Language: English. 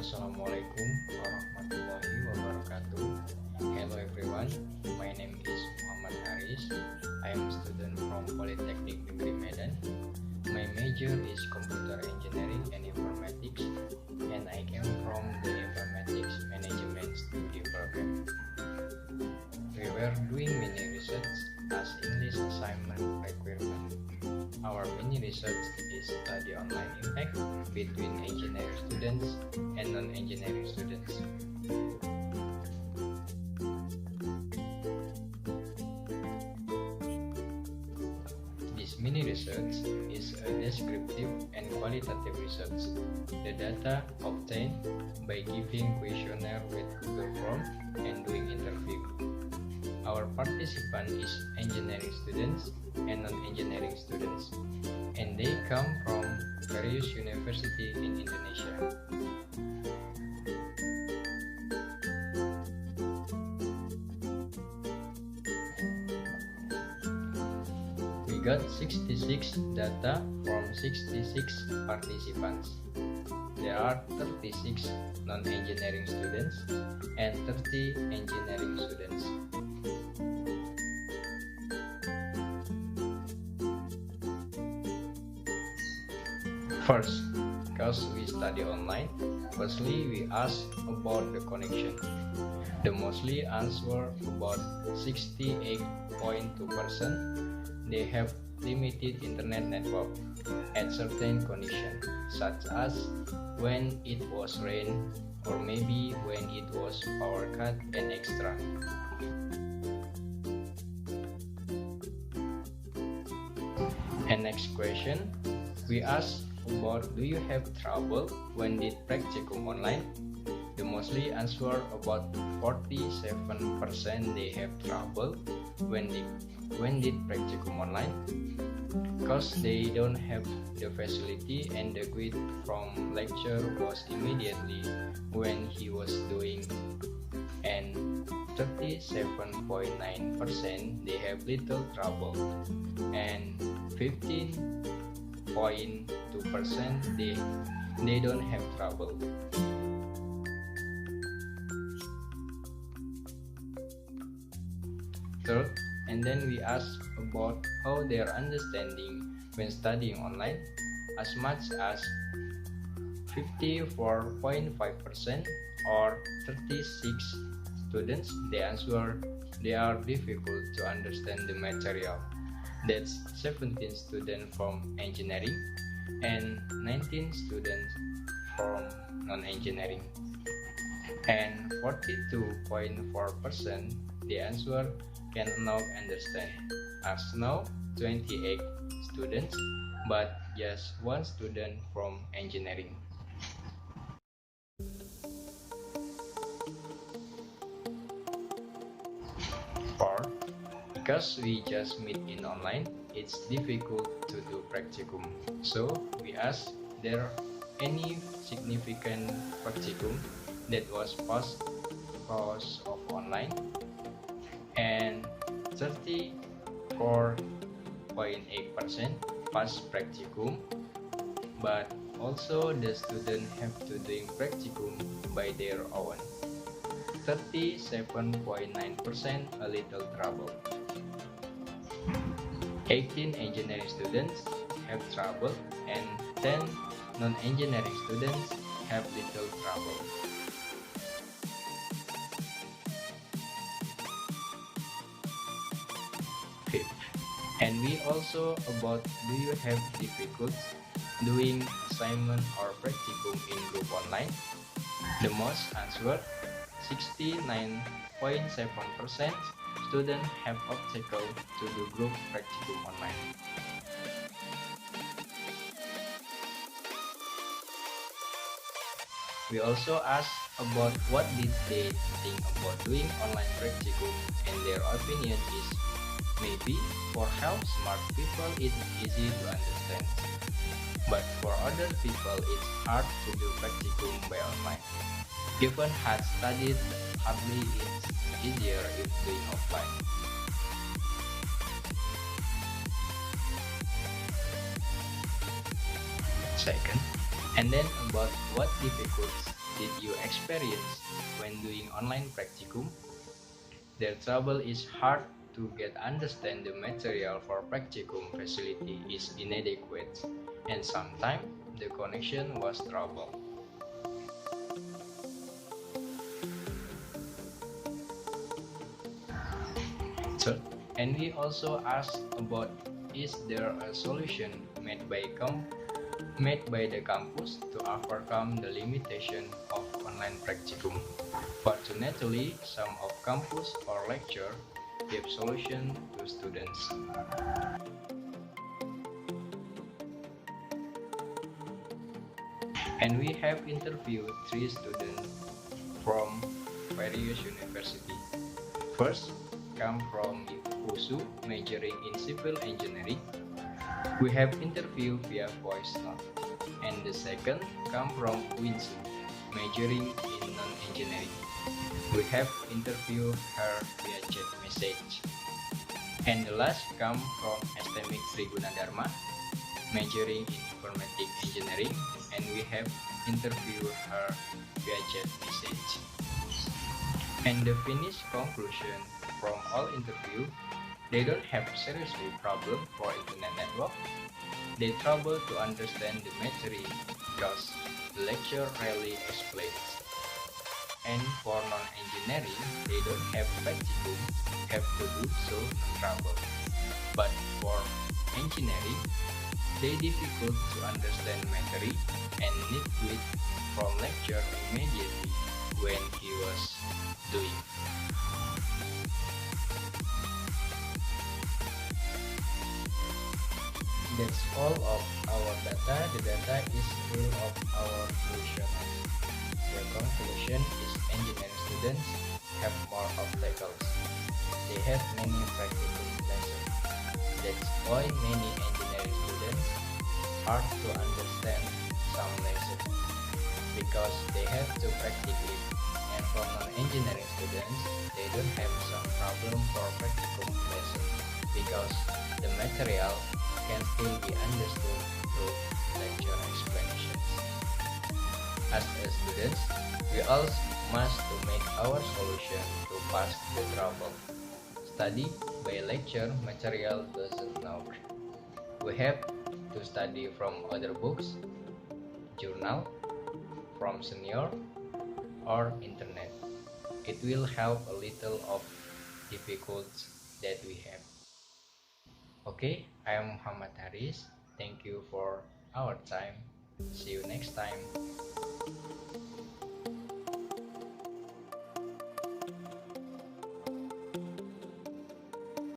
Assalamualaikum warahmatullahi wabarakatuh. Hello everyone, my name is Muhammad Haris. I am a student from Politeknik Negeri Medan. My major is computer engineering and informatics, and I came from the informatics management study program. We were doing mini research as English assignment requirement. Our mini research is study online impact between engineering students and non-engineering students. This mini research is a descriptive and qualitative research. The data obtained by giving questionnaire with Google Form and doing interview. Our participant is engineering students and non-engineering students, and they come from various universities in Indonesia. We got 66 data from 66 participants. There are 36 non-engineering students and 30 engineering students. First, because we study online, firstly we ask about the connection. The mostly answer about 68.2% they have limited internet network at certain conditions, such as when it was rain or maybe when it was power cut and extra. And next question, we ask about do you have trouble when did practicum online? The mostly answer about 47% they have trouble when did practicum online, because they don't have the facility and the quit from lecture was immediately when he was doing, and 37.9% they have little trouble, and 15.2% they don't have trouble. Third, and then we ask about how their understanding when studying online. As much as 54.5% or 36 students they answer they are difficult to understand the material. That's 17 students from engineering and 19 students from non-engineering, and 42.4% the answer cannot understand. As now 28 students but just one student from engineering. Fourth, because we just meet in online, it's difficult to do practicum. So we ask there any significant practicum that was passed because of online, and 34.8% pass practicum, but also the student have to doing practicum by their own. 37.9% a little trouble. 18 engineering students have trouble and 10 non-engineering students have little trouble. Fifth, and we also about do you have difficulties doing assignment or practicum in group online? The most answer 69.7% students have obstacle to do group practicum online. We also ask about what did they think about doing online practicum, and their opinion is maybe for how smart people it's easy to understand, but for other people it's hard to do practicum by online. Even had studied hardly it's easier if doing offline. Second, and then about what difficulties did you experience when doing online practicum? Their trouble is hard to get understand the material for practicum facility is inadequate, and sometimes the connection was trouble. Third, and we also asked about is there a solution made by the campus to overcome the limitation of online practicum. Fortunately, some of campus or lecture give solution to students. And we have interviewed 3 students from various universities. First, come from USU, majoring in civil engineering. We have interviewed via voice note. And the second come from WINSU, majoring in non-engineering. We have interviewed her via chat message. And the last come from Teknik Sri Gunadarma, majoring in informatika engineering, and we have interviewed her via chat message. And the finished conclusion from all interview, they don't have seriously problem for internet network. They trouble to understand the material because the lecture rarely explains. And for non-engineering, they don't have practicum, have to do so no trouble. But for engineering, they difficult to understand material and need it from lecture immediately when he was doing. That's all of our data. The data is full of our solution. The conclusion is engineering students have more obstacles. They have many practical lessons. That's why many engineering students hard to understand some lessons because they have to practice it. And for non-engineering students, they don't have some problem for practical lessons because the material can still be understood through lecture explanations. As a students, we all must to make our solution to pass the trouble. Study by lecture material doesn't know. We have to study from other books, journal, from senior, or internet. It will help a little of difficulties that we have. Okay, I am Muhammad Haris. Thank you for our time. See you next time.